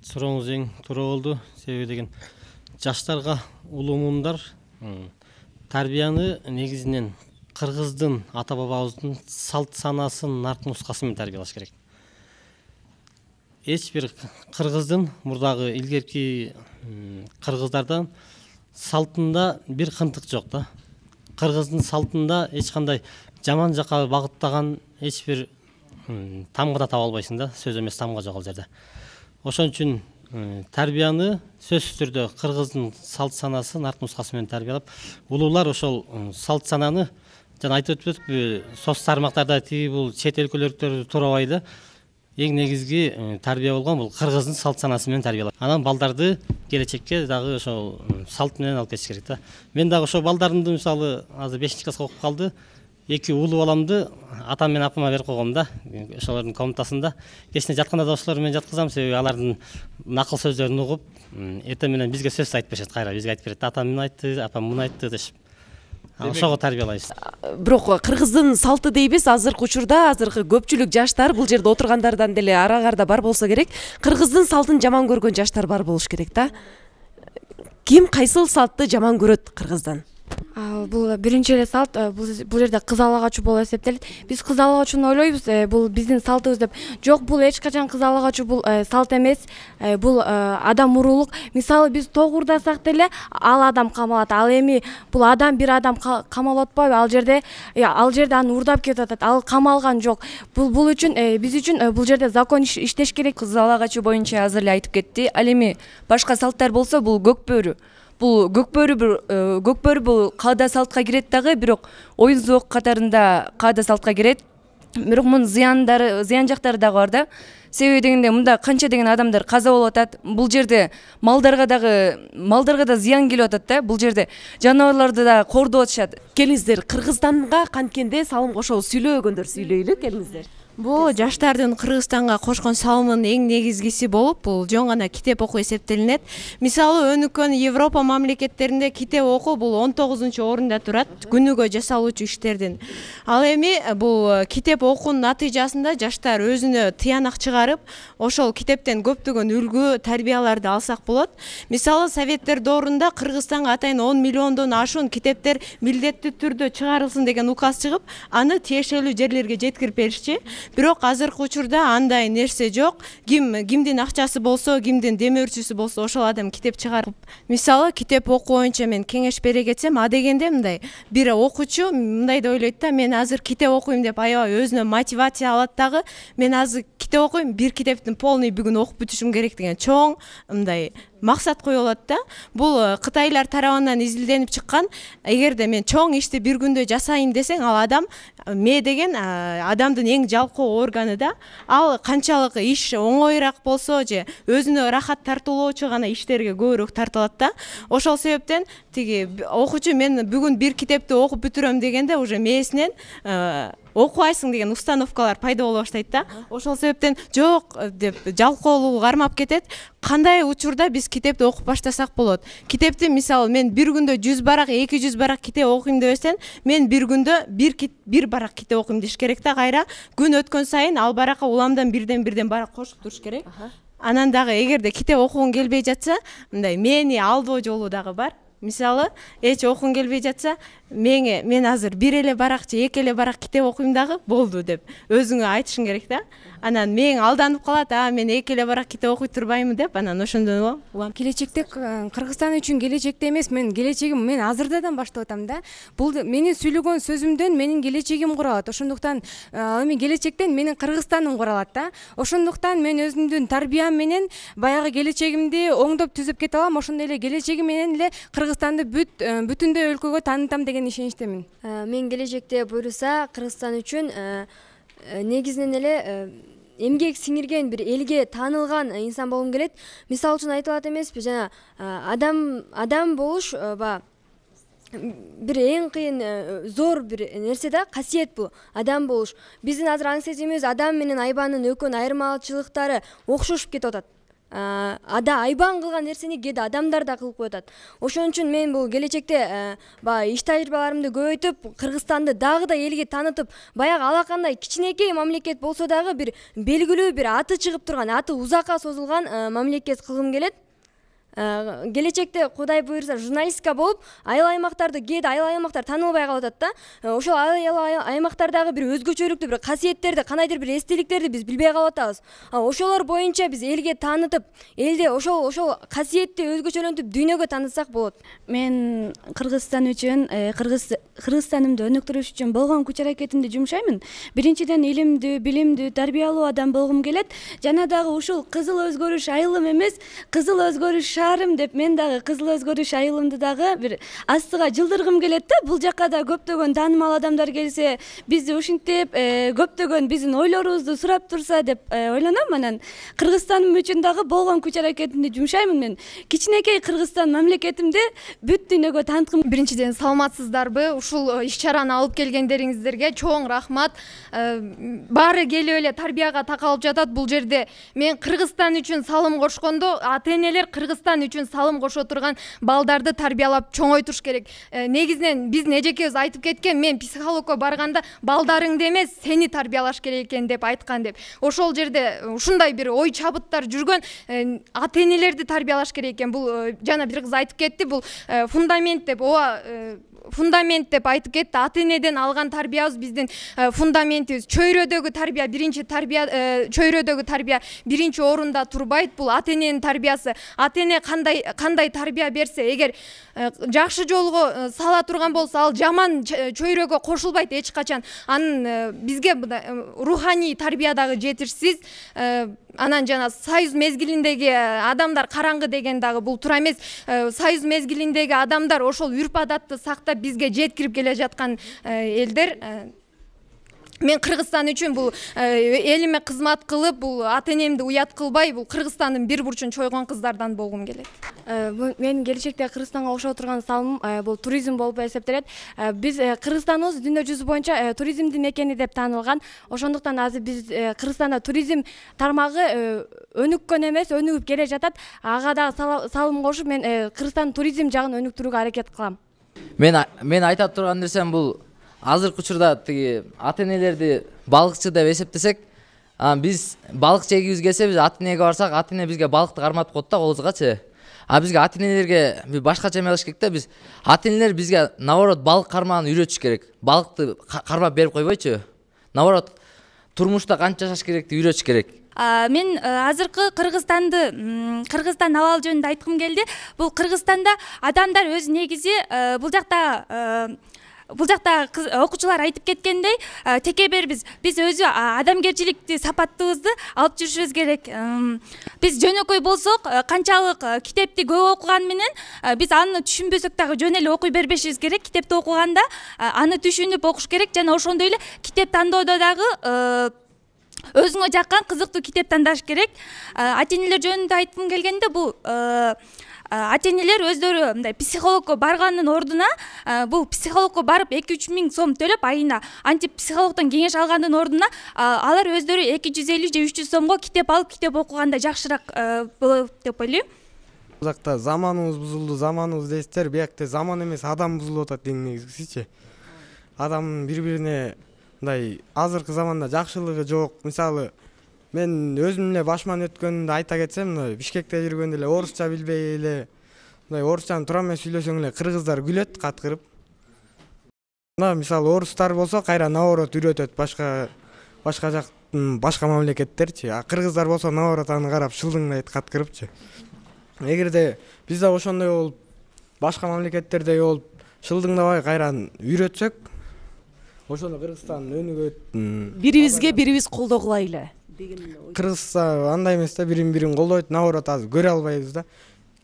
сурооңуз эң туура болду. Себеби деген жаштарга улуу мундар тарбияны негизинен кыргыздын ата бабабыздын салт санасын нарт нускасы менен тарбиялаш керек. Эч бир кыргыздын мурдагы илгерки кыргыздардан салтында бир кынтык жок да. Кыргыздын салтында эч кандай жаман жака багыттаган эч бир тамга да таба албайсың да, сөз эмес тамга жок ал жерде. Ошон үчүн тарбияны сөзсүз түрдө кыргыздын салт санасы нарт нускасы менен тарбиялап, улуулар ошол салт сананы жана айтып өтпөдүкпү, соц тармактарда тиги бул чет өлкөлөрдө туурабай да, эң негизги тарбия болгон бул кыргыздын салт санасы менен тарбиялап. Анан балдарды келечекке дагы ошол салт менен алып кетиш керек да. Мен дагы ошол балдарымды мисалы азыр 5-класска окуп калды. 2 улуу баламды атам менен апама берип койгом да, ошолордун комнатасында. Кечине жатканда да ошолор менен жаткызам, себеби алардын накыл сөздөрүн угуп, эртең менен бизге сөз айтып беришет, кайра бизге айтып берет. Атам муну айтты, апам муну айтты дешип. Ошого тарбиялайбыз. Бирок кыргыздын салты дейбиз, азыркы учурда азыркы көпчүлүк жаштар, бул жерде отургандардан деле арагарда бар болсо керек, кыргыздын салтын жаман көргөн жаштар бар болуш керек да. Ким кайсыл салтты жаман көрөт кыргыздан? Бул биринчи эле салт, бул жерде кыз алгачуу болуп эсептелет. Биз кыз алгачууну ойлойбуз, бул биздин салтыбыз деп. Жок, бул эч качан кыз алгачуу бул салт эмес, бул адам уруулук. Мисалы биз тогурдасак деле ал адам камалат. Ал эми бул адам бир адам камалып атпайбы? Ал жерде аны урдап кетип атат. Ал камалган жок. Бул үчүн биз үчүн бул жерде закон иштеш керек. Кыз алгачуу боюнча азыр эле айтып кетти. Ал эми башка салттар болсо бул көкбөрү. Бул көкбөрү бул каада салтка кирет дагы, бирок оюн зоок катарында каада салтка кирет. Бирок мунун зыян жактары дагы бар да. Себеби дегенде мында канча деген адамдар каза болуп атат. Бул жерде малдарга да зыян келип атат да. Бул жерде жаныбарларды да кордоп атышат. Келиңиздер, Кыргызстанга канткенде салым кошобуз, сүйлөбөгөндөр сүйлөйлү, келиңиздер. Бул жаштардын Кыргызстанга кошкон салымынын эң негизгиси болуп, бул жөн гана китеп окуу эсептелинет. Мисалы, өнүккөн Европа мамлекеттеринде китеп окуу бул 19-орунда турат күнүгө жасалуучу иштердин. Ал эми бул китеп окуунун натыйжасында жаштар өзүнө тыянак чыгарып, ошол китептен көптөгөн үлгү, тарбияларды алсак болот. Мисалы, Советтер доорунда Кыргызстанга атайын 10 миллиондон ашуун китептер милдеттүү түрдө чыгарылсын деген указ чыгып, аны тиешелүү жерлерге жеткирип беришчи. Бирок азыркы учурда андай нерсе жок. Кимдин акчасы болсо, кимдин демөөрчүсү болсо, ошол адам китеп чыгарып. Мисалы, китеп окуу боюнча мен кеңеш бере кетсем, дегенде мындай, бир окуучу мындай да ойлойт да, мен азыр китеп окуйм деп аябай өзүнө мотивация алат дагы, мен азыр китеп окуйм, бир китептин полный бүгүн окуп бүтүшүм керек деген чоң мындай максат коюп алат да. Бул кытайлар тарабынан изилденип чыккан. Эгерде мен чоң ишти бир күндө жасайм десең, ал адам ме деген адамдын эң жалкоо органы да. Ал канчалык иш оңоюраак болсо же өзүнө рахат тартуулоочу гана иштерге көбүрөөк тартылат да. Ошол себептен тиги окуучу мен бүгүн бир китепти окуп бүтүрөм дегенде уже мээсинен окубайсың деген установкалар пайда боло баштайт да. Ошол себептен жок деп жалкоолугу кармап кетет. Кандай учурда биз китепти окуп баштасак болот? Китепти мисалы мен бир күндө 100 барак, 200 барак китеп окуйм дебесен, мен бир күндө бир барак китеп окуйм деш керек да. Кайра күн өткөн сайын ал баракка уламдан бирден барак кошуп туруш керек. Анан дагы эгерде китеп окугуң келбей жатса, мындай мени алдоо жолу дагы бар. мисалы эч окугум келбей жатса мен азыр бир эле барак же эки эле барак китеп окуйм дагы болду деп өзүңө айтышың керек да. Анан мен алданып калат, мен эки эле барак китеп окуй турбаймын деп, анан ошондон улам. Келечекте Кыргызстан үчүн келечекте эмес, мен келечегим мен азырдан баштап атам да. Бул менин сүйлөгөн сөзүмдөн менин келечегим куралат. Ошондуктан эми келечектен менин Кыргызстаным куралат да. Ошондуктан мен өзүмдүн тарбиям менен баягы келечегимди оңдоп түзүп кете алам. Ошондой эле келечегим менен эле Кыргызстанды бүтүндөй өлкөгө таанытам деген ишеничтемин. Мен келечекте буюрса Кыргызстан үчүн негизинен эле эмгек сиңирген бир элге таанылган инсан болгум келет. Мисалы үчүн айтылат эмеспи, жана адам болуш бир эң кыйын зор бир нерсе да, касиет бул адам болуш. Биздин азыр аң сезимибиз адам менен айбанын экөөнүн айырмачылыктары окшошуп кетип атат. Айбан кылган нерсени кээде адамдар да кылып коюп атат. Ошон үчүн мен бул келечекте иш тажрыйбаларымды көбөйтүп, Кыргызстанды дагы да элге таанытып, баягы алакандай кичинекей мамлекет болсо дагы бир белгилүү бир аты чыгып турган, аты узакка созулган мамлекет кылгым келет. Келечекте Кудай буйрса журналистика болуп, айыл аймактарды кээде айыл аймактар таанылбай калып атат да. Ошол айыл аймактардагы бир өзгөчөлүктүү бир касиеттерди, кандайдыр бир эстеликтерди биз билбей калып атабыз. Ошолор боюнча биз элге таанытып, элде ошол касиетти өзгөчөлөнтүп дүйнөгө таанытсак болот. Мен Кыргызстан үчүн, Кыргызстанымды өнүктүрүш үчүн болгон күч аракетимди жумшаймын. Биринчиден илимдүү, билимдүү, тарбиялуу адам болгум келет. Жана дагы ушул кызыл өзгөрүш айылым эмес, кызыл өзгөрүш шаарым деп мен дагы кызыл өзгөрүш айылымды дагы бир астыга жылдыргым келет да. Бул жакка да көптөгөн таанымал адамдар келсе, бизди ушинтип көптөгөн биздин ойлорубузду сурап турса деп ойлоном. Анан Кыргызстаным үчүн дагы болгон күч аракетимди жумшаймын. Мен кичинекей Кыргызстан мамлекетимди бүт дүйнөгө тааныткым. Биринчиден саламатсыздарбы? Ушул иш-чараны алып келгендериңиздерге чоң рахмат. Баары келип эле тарбияга такалып жатат. Бул жерде мен Кыргызстан үчүн салым кошкондо, ата-энелер Кыргызстан үчүн салым кошо турган балдарды тарбиялап чоңойтуш керек. Негизинен биздин эжекебиз айтып кеткен, мен психологко барганда балдарыңды эмес, сени тарбиялаш керек экен деп айткан деп. Ошол жерде ушундай бир ой чабыттар жүргөн, ата-энелерди тарбиялаш керек экен. Бул жана бир кыз айтып кетти, бул фундамент деп. Фундамент деп айтып кетти. Ата-энеден алган тарбиябыз биздин фундаментибиз. Чөйрөдөгү тарбия, чөйрөдөгү тарбия биринчи орунда турбайт. Бул ата-эненин тарбиясы. Ата-эне кандай тарбия берсе, эгер жакшы жолго сала турган болсо, ал жаман чөйрөгө кошулбайт эч качан. Анын бизге руханий тарбия дагы жетишсиз. Анан жана союз мезгилиндеги адамдар караңгы деген дагы бул туура эмес. Союз мезгилиндеги адамдар ошол үрп адатты сактап бизге жеткирип келе жаткан элдер. Мен Кыргызстан үчүн бул элиме кызмат кылып, бул ата-энемди уят кылбай, бул Кыргызстандын бир бурчун чойгон кыздардан болгум келет. Мен келечекте Кыргызстанга кошо турган салымым бул туризм болуп эсептелет. Биз Кыргызстаныбыз дүйнө жүзү боюнча туризмдин мекени деп таанылган. Ошондуктан азыр биз Кыргызстанда туризм тармагы өнүккөн эмес, өнүгүп келе жатат. Ага дагы салым кошуп, мен Кыргызстан туризм жагын өнүктүрүүгө аракет кылам. Мен айта турган нерсем бул азыркы учурда тиги ата-энелерди балыкчы деп эсептесек, биз балык жегибиз келсе, биз ата-энеге барсак, ата-эне бизге балыкты карматып коет да колубузгачы. Бизге ата-энелерге башкача эмес керек да. Биз ата-энелер бизге наоборот балык кармаганды үйрөтүш керек. Балыкты кармап берип койбойчу. Наоборот турмушта кантип жашаш керекти үйрөтүш керек. Мен азыркы Кыргызстан абалы жөнүндө айткым келди. Бул Кыргызстанда адамдар өз негизи бул жакта окуучулар айтып кеткендей, текебер биз өзү адамгерчиликти, сапаттыбызды алып жүрүшүбүз керек. Биз жөнөкөй болсок, канчалык китепти көп окуган менен биз аны түшүнбөсөк дагы жөн эле окуй бербешибиз керек. Китепти окуганда аны түшүнүп окуш керек. Жана ошондой эле китеп тандоодо дагы өзүңө жаккан кызыктуу китеп тандаш керек. Ата-энелер жөнүндө айткым келгенде, бул ата-энелер өздөрү мындай психологко барганын ордуна, бул психологко барып 2-3 миң сом төлөп айына антип психологдон кеңеш алгандын ордуна алар өздөрү 250 же 300 сомго китеп алып китеп окуганда жакшыраак болот деп ойлойм. Бул жакта заманыбыз бузулду, заманыбыз дейсиздер, биякта заман эмес, адам бузулуп атат эң негизгисичи. Адам бири-бирине мындай азыркы заманда жакшылыгы жок. Мисалы, мен өзүм эле башыман өткөндө айта кетсем, Бишкекте жүргөндө эле орусча билбей эле мындай орусчаны туура эмес сүйлөсөң эле кыргыздар күлөт каткырып. Мына мисалы орустар болсо кайра наоборот үйрөтөт башка жактын башка мамлекеттерчи. А кыргыздар болсо наоборот аны карап шылдыңдайт каткырыпчы. Эгерде биз да ошондой болуп башка мамлекеттердей болуп шылдыңдабай кайра үйрөтсөк, ошондо Кыргызстан өнүгөт. Бирибизге бирибиз колдоо кылайлы деген ой. Кыргызстан андай эмес да, бирин колдойт, наоборот азыр көрө албайбыз да.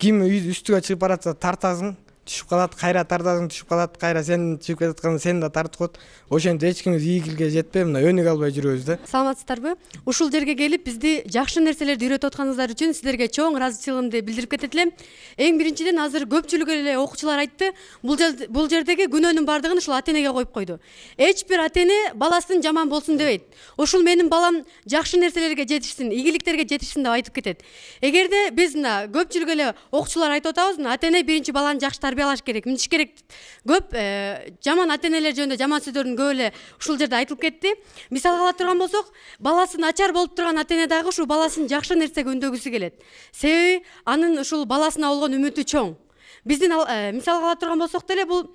Ким үстүгө чыгып баратса тартасың, түшүп калат, кайра тартасың, түшүп калат, кайра сен чыгып кетатканда сени да тартып коет. Ошентип эч кимибиз ийгиликке жетпей мына өнүгө албай жүрөбүз да. Саламатсыздарбы? Ушул жерге келип бизди жакшы нерселерди үйрөтүп атканыңыздар үчүн сиздерге чоң ыраазычылыгымды билдирип кетет элем. Эң биринчиден азыр көпчүлүк эле окуучулар айтты, бул жердеги күнөөнүн баардыгын ушул ата-энеге коюп койду. Эч бир ата-эне баласын жаман болсун дебейт. Ушул менин балам жакшы нерселерге жетишсин, ийгиликтерге жетишсин деп айтып кетет. Эгерде биз мына көпчүлүк эле окуучулар айтып атабыз, ата-эне биринчи баланы жакшы тарбиялаш керек, мынтиш керек. Көп жаман ата-энелер жөнүндө жаман сөздөрдүн көп эле ушул жерде айтылып кетти. Мисалга ала турган болсок, баласы начар болуп турган ата-эне дагы ушул баласын жакшы нерсеге үндөгүсү келет. Себеби анын ушул баласына болгон үмүтү чоң. Биздин мисалга ала турган болсок деле бул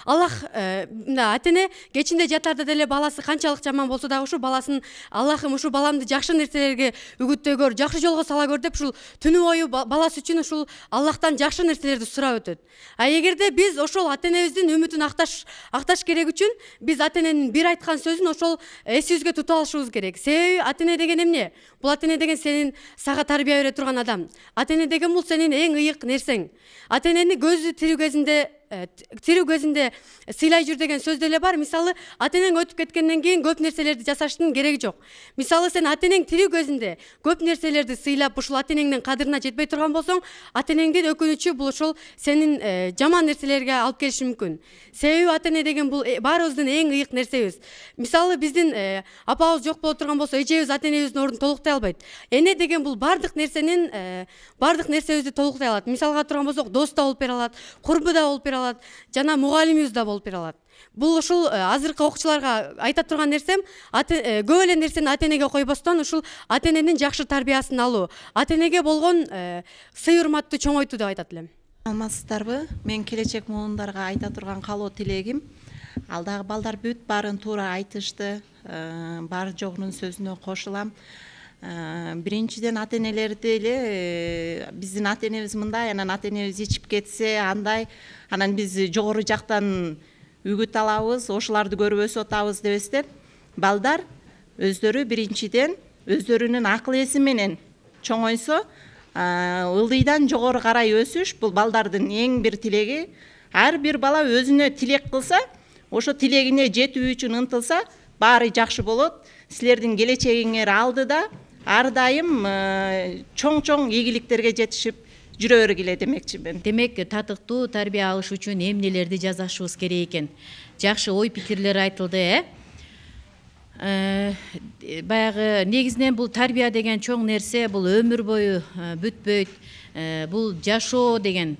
Аллах ата-эне кечинде жатарда деле баласы канчалык жаман болсо дагы ушу баласын Аллахым ушу баламды жакшы нерселерге үгүттөй көр, жакшы жолго сала көр деп ушул түнү бою баласы үчүн ушул Аллахтан жакшы нерселерди сурап өтөт. А эгерде биз ошол ата-энебиздин үмүтүн акташ керек үчүн биз ата-эненин бир айткан сөзүн ошол эсибизге тутуп алышыбыз керек. Себеби ата-эне деген эмне? Бул ата-эне деген сенин сага тарбия бере турган адам. Ата-эне деген бул сенин эң ыйык нерсең. Ата-энени көзү тирүү көзүндө сыйлай жүр деген сөз деле бар. Мисалы, ата-энең өтүп кеткенден кийин көп нерселерди жасаштын кереги жок. Мисалы, сен ата-энең тирүү көзүндө көп нерселерди сыйлап, ушул ата-энеңдин кадырына жетпей турган болсоң, ата-энеңдин өкүнүчү бул ошол сенин жаман нерселерге алып келиши мүмкүн. Себеби ата-эне деген бул баарыбыздын эң ыйык нерсебиз. Мисалы, биздин апабыз жок боло турган болсо, эжебиз ата-энебиздин ордун толуктай албайт. Эне деген бул бардык нерсебизди толуктай алат. Мисалга турган болсок, дос да болуп бере алат, курбу да болуп бере алат, жана мугалимибиз да болуп бере алат. Бул ушул азыркы окуучуларга айта турган нерсем, көп эле нерсени ата-энеге койбостон ушул ата-эненин жакшы тарбиясын алуу, ата-энеге болгон сый урматты чоңойтуу деп айтат элем. Саламатсыздарбы? Мен келечек муундарга айта турган калоо тилегим, алдагы балдар бүт баарын туура айтышты, бар жогунун сөзүнө кошулам. Биринчиден ата-энелерди эле биздин ата-энебиз мындай, анан ата-энебиз ичип кетсе андай, анан биз жогору жактан үгүт алабыз, ошолорду көрүп өсүп атабыз дебестен, балдар өздөрү биринчиден өздөрүнүн акыл эси менен чоңойсо, ылдыйдан жогору карай өсүш бул балдардын эң бир тилеги. Ар бир бала өзүнө тилек кылса, ошо тилегине жетүү үчүн ынтылса, баары жакшы болот. Силердин келечегиңер алдыда ар дайым чоң ийгиликтерге жетишип жүрө бергиле демекчимин. Демек, татыктуу тарбия алыш үчүн эмнелерди жасашыбыз керек экен. Жакшы ой пикирлер айтылды, Баягы негизинен бул тарбия деген чоң нерсе, бул өмүр бою бүтпөйт. Бул жашоо деген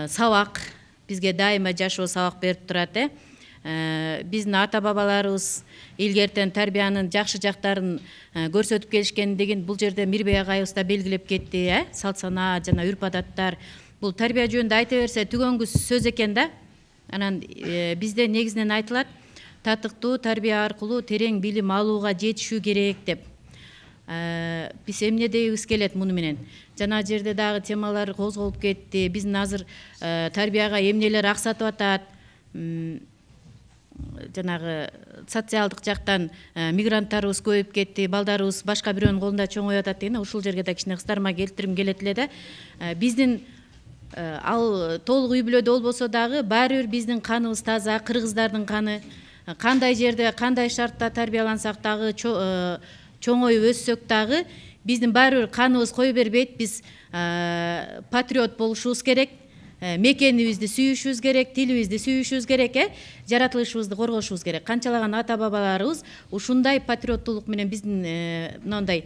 сабак, бизге дайыма жашоо сабак берип турат. Биздин ата-бабаларыбыз илгертен тарбиянын жакшы жактарын көрсөтүп келишкен деген бул жерде Мирбек агайыбыз да белгилеп кетти, салт санаа жана үрп адаттар. Бул тарбия жөнүндө айта берсе түгөнгүс сөз экен да. Анан бизде негизинен айтылат, татыктуу тарбия аркылуу терең билим алууга жетишүү керек деп. Биз эмне дейбиз келет муну менен? Жана жерде дагы темалар козголуп кетти. Биздин азыр тарбияга эмнелер аксатып атат? Жанагы социалдык жактан мигранттарыбыз көбөйүп кетти, балдарыбыз башка бирөөнүн колунда чоңоюп атат деген. Ушул жерге да кичине кыстарма келтирим келет эле да. Биздин ал толук үй бүлөдө болбосо дагы баары бир биздин каныбыз таза, кыргыздардын каны. Кандай жерде, кандай шартта тарбиялансак дагы, чоңоюп өссөк дагы биздин баары бир каныбыз кой бербейт. Биз патриот болушубуз керек. Мекенибизди сүйүшүбүз керек, тилибизди сүйүшүбүз керек, жаратылышыбызды коргошубуз керек. Канчалаган ата-бабаларыбыз ушундай патриоттуулук менен биздин мындай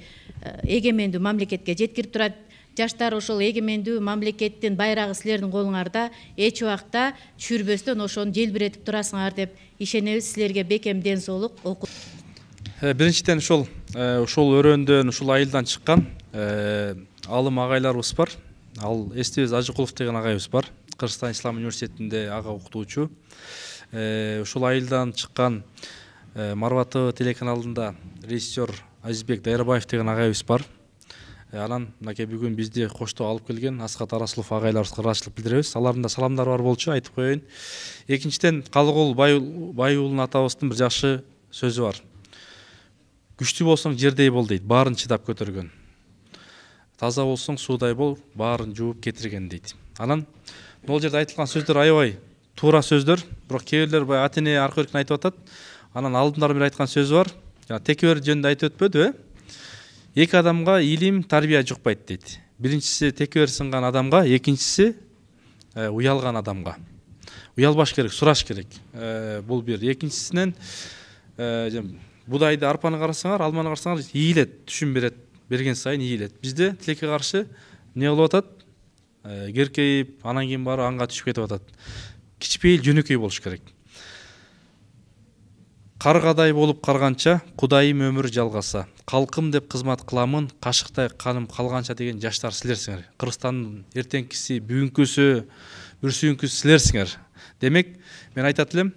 эгемендүү мамлекетке жеткирип турат. Жаштар ошол эгемендүү мамлекеттин байрагы силердин колуңарда, эч убакта түшүрбөстөн ошону желбиретип турасыңар деп ишенебиз. Силерге бекем ден соолук. Биринчиден ушул өрөөндөн, ушул айылдан чыккан алым агайларыбыз бар. ал Эстебиз Ажыкулов деген агайыбыз бар. Кыргызстан Ислам университетинде ага окутуучу. Ушул айылдан чыккан Марва ТВ телеканалында режиссер Азизбек Дайрабаев деген агайыбыз бар. Анан мынакей бүгүн бизди коштоо алып келген Асхат Арасулов агайларыбызга ыраазычылык билдиребиз. Алардын да саламдары бар болчу, айтып коеюн. Экинчиден Калыгул Байуулун атабыздын бир жакшы сөзү бар. Күчтүү болсоң жердей бол дейт, баарын чыдап көтөргөн. Таза болсоң суудай бол, баарын жууп кетирген дейт. Анан бул жерде айтылган сөздөр аябай туура сөздөр, бирок кээ бирлер бай ата-эне аркы өркүн айтып атат. Анан алдындар бир айткан сөзү бар. Жана текебер жөнүндө айтып өтпөдү, Эки адамга илим, тарбия жукпайт дейт. Биринчиси текебер сынган адамга, экинчиси уялган адамга. Уялбаш керек, сураш керек. Бул бир. Экинчисинен будайды, арпаны карасаңар, алманы карасаңар ийилет, түшүн берет, берген сайын ийилет. Бизде тилекке каршы эмне кылып атат? Керкейип, анан кийин баары анга түшүп кетип атат. Кичпейил, жөнөкөй болуш керек. Каргадай болуп карганча, Кудайым өмүр жалгаса. Калкым деп кызмат кыламын, кашыктай каным калганча деген жаштар силерсиңер. Кыргызстандын эртеңкиси, бүгүнкүсү, бүрсүйүнкүсү силерсиңер. Демек, мен айтат элем,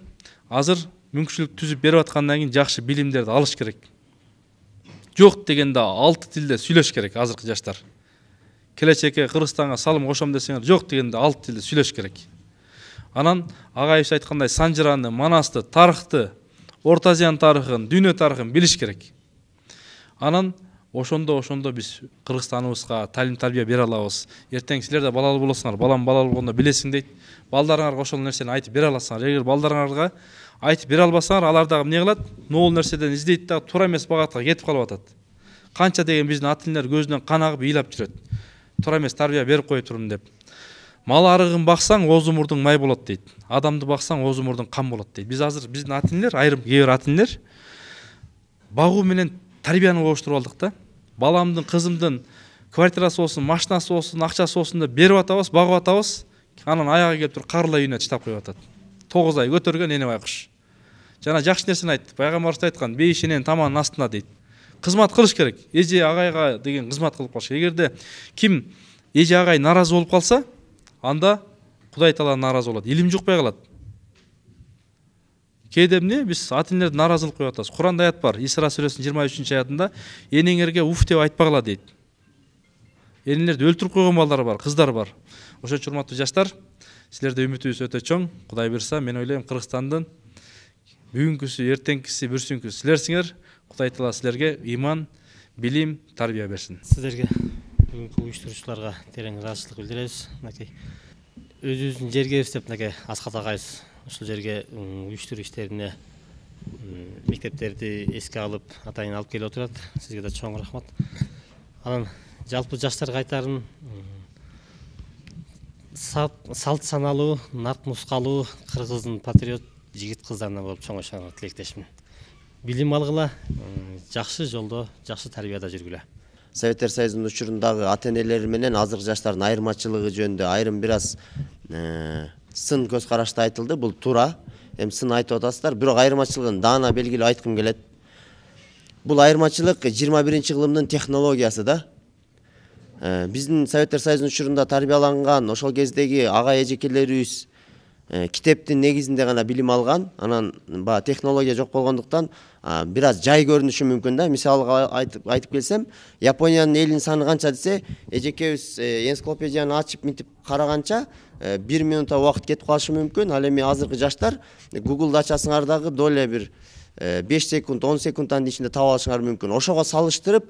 азыр мүмкүнчүлүк түзүп берип аткандан кийин жакшы билимдерди алыш керек. Жок дегенде 6 тилде сүйлөш керек азыркы жаштар. Келечекке Кыргызстанга салым кошом десеңер, жок дегенде 6 тилде сүйлөш керек. Анан агайыбыз айткандай Санжыраны, Манасты, тарыхты, Орто Азиянын тарыхын, дүйнө тарыхын билиш керек. Анан ошондо биз Кыргызстаныбызга талим тарбия бере алабыз. Эртең силер да балалуу болосуңар, балам балалуу болгондо билесиң дейт. Балдарыңарга ошол нерсени айтып бере аласыңар. Эгер балдарыңарга айтып бере албасаңар, алар дагы эмне кылат? Нол нерседен издейт да туура эмес багатка кетип калып атат. Канча деген биздин ата-энелер көзүнөн кан агып ыйлап жүрөт. Туура эмес тарбия берип кое турум деп. Мал арыгын баксаң, оозу мурдуң май болот дейт. Адамды баксаң, оозу мурдуң кан болот дейт. Биз азыр биздин ата-энелер, айрым кээ бир ата-энелер багуу менен тарбияны коштуруп алдык да. Баламдын, кызымдын квартирасы болсун, машинасы болсун, акчасы болсун деп берип атабыз, багып атабыз. Анан аягы келип туруп карыла үйүнө чыдап коюп атат. 9 ай көтөргөн эне байкуш. Жана жакшы нерсени айтты. Пайгамбарыбыз айткан, бейишенен таманын астына дейт. Кызмат кылыш керек. Эже агайга деген кызмат кылып калыш керек. Эгерде ким эже агай наразы болуп калса, анда Кудай Таала наразы болот. Илим жукпай калат. Кээде эмне биз ата-энелерди наразылык коюп атабыз. Куранда аят бар. Исра сүрөсүнүн 23-аятында энеңерге уф деп айтпагыла дейт. Энелерди өлтүрүп койгон балдар бар, кыздар бар. Ошон үчүн урматтуу жаштар, силерде үмүтүбүз өтө чоң. Кудай буйрса, мен ойлойм Кыргызстандын бүгүнкүсү, эртеңкиси, бүрсүнкүсү силерсиңер. Кудай Таала силерге иман, билим, тарбия берсин. Сиздерге бүгүнкү уюштуруучуларга терең ыраазычылык билдиребиз. Мынакей өзүбүздүн жерге иштеп, мынакей Асхат агайыбыз ушул жерге уюштуруу иштерине мектептерди эске алып, атайын алып келип отурат. Сизге да чоң рахмат. Анан жалпы жаштарга айтарым, салт саналуу, нарт нускалуу кыргыздын патриот жигит кыздарына болуп чоңоюшуңарга тилектешмин. Билим алгыла, жакшы жолдо, жакшы тарбияда жүргүлө. Советтер Союзунун учурундагы ата-энелер менен азыркы жаштардын айырмачылыгы жөнүндө айрым бир аз сын көз карашта айтылды. Бул туура. Эми сын айтып атасыздар, бирок айырмачылыгын даана белгилеп айткым келет. Бул айырмачылык 21-кылымдын технологиясы да. Биздин Советтер Союзунун учурунда тарбияланган ошол кездеги ага эжекелерибиз китептин негизинде гана билим алган. Анан технология жок болгондуктан бир аз жай көрүнүшү мүмкүн да. Мисалга айтып келсем, Япониянын элинин саны канча десе, эжекебиз энциклопедияны ачып мынтип караганча 1 минутта убакыт кетип калышы мүмкүн. Ал эми азыркы жаштар Google'да ачасыңар дагы доля бир 5 секунд, 10 секундтан ичинде таап алышыңар мүмкүн. Ошого салыштырып,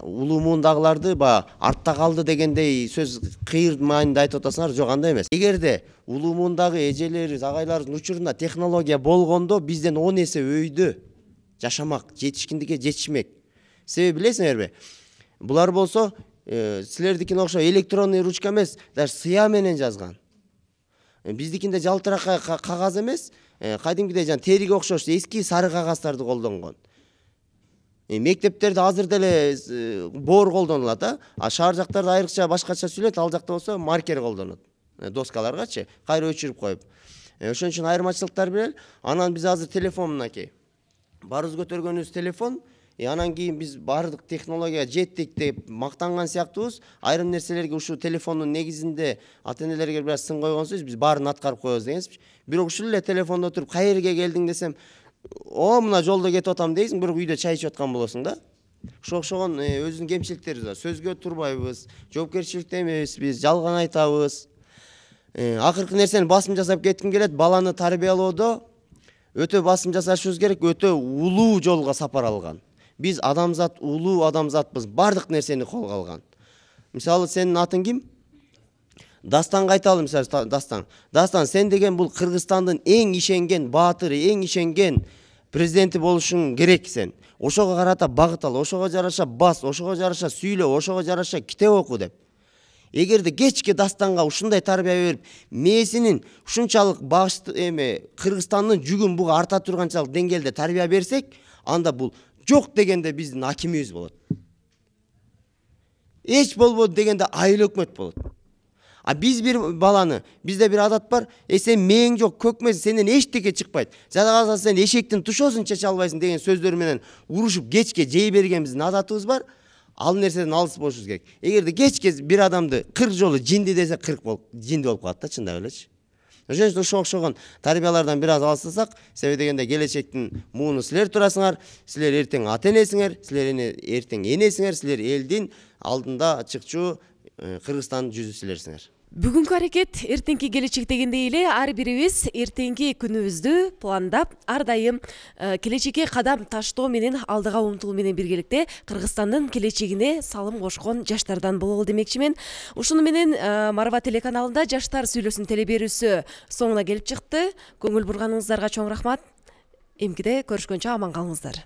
улуу муундагыларды артта калды дегендей сөз кыйыр маанинде айтып атасыңар, жок андай эмес. Эгерде улуу муундагы эжелерибиз, агайларыбыздын учурунда технология болгондо бизден 10 эсе өйдө жашамак, жетишкиндикке жетишмек. Себеби билесиңерби? Булар болсо силердикине окшоп электронный ручка эмес, даже сыя менен жазган. Биздикинде жалтыракай кагаз эмес, кадимкидей жана териге окшош эски сары кагаздарды колдонгон. Мектептерде азыр деле боор колдонулат, а шаар жактарда айрыкча башкача сүйлөт, ал жакта болсо маркер колдонот. Доскаларгачы кайра өчүрүп коюп. Ошон үчүн айырмачылыктар бир. Анан биз азыр телефон мынакей. Барыбыз көтөргөнүбүз телефон, Анан кийин биз баардык технологияга жеттик деп мактанган сыяктуубуз. Айрым нерселерге ушул телефондун негизинде ата энелерге бир аз сын койгонсуз, биз баарын аткарып коебуз дегенбиз. Бирок ушул эле телефондо туруп кайерге келдиң десем, мына жолдо кетип атам дейсиң, бирок үйдө чай ичип аткан болосуң да. Ошого окшогон өзүнүн кемчиликтерибиз бар. Сөзгө турбайбыз, жоопкерчиликтүү эмеспиз, жалган айтабыз. Акыркы нерсени басым жасап кетким келет. Баланы тарбиялоодо өтө басым жасашыбыз керек, өтө улуу жолго сапар алган. Биз адамзат, улуу адамзатпыз, бардык нерсени колго алган. Мисалы, сенин атың ким? Дастанга айталы, мисалы, Дастан, сен деген бул Кыргызстандын эң ишенген баатыры, эң ишенген президенти болушуң керек сен. Ошого карата багыт ал, ошого жараша бас, ошого жараша сүйлө, ошого жараша китеп оку деп. Эгерде кечке Дастанга ушундай тарбия берип, мээсинин ушунчалык багышты Кыргызстандын жүгүн буга арта турганчалык деңгээлде тарбия берсек, анда бул жок дегенде биздин акимибиз болот. Эч болбоду дегенде айыл өкмөт болот. А биз бир баланы, бизде бир адат бар, сен мээң жок, көкмесин, сенден эчтеке чыкпайт. Жада калса сен эшектин тушоосун чече албайсың деген сөздөр менен урушуп кечке жей бергенбиздин адатыбыз бар. Ал нерседен алыс болушубуз керек. Эгерде кечке бир адамды 40 жолу жинди десе 40 болуп, жинди болуп калат да, чындап элечи. Ошон үчүн ошого окшогон тарбиялардан бир аз алыстасак, себеби дегенде келечектин мууну силер турасыңар, силер эртең ата энесиңер, силер эртең энесиңер, силер элдин алдында ачыкчуу Кыргызстан жүзү силерсиңер. Бүгүнкү аракет эртеңки келечек дегендей эле ар бирибиз эртеңки күнүбүздү пландап, ар дайым келечекке кадам таштоо менен алдыга умтулуу менен биргеликте Кыргызстандын келечегине салым кошкон жаштардан бололу демекчимин. Ушуну менен Марва телеканалында жаштар сүйлөсүн телеберүүсү соңуна келип чыкты. Көңүл бурганыңыздарга чоң рахмат. Эмкиде көрүшкөнчө аман калыңыздар.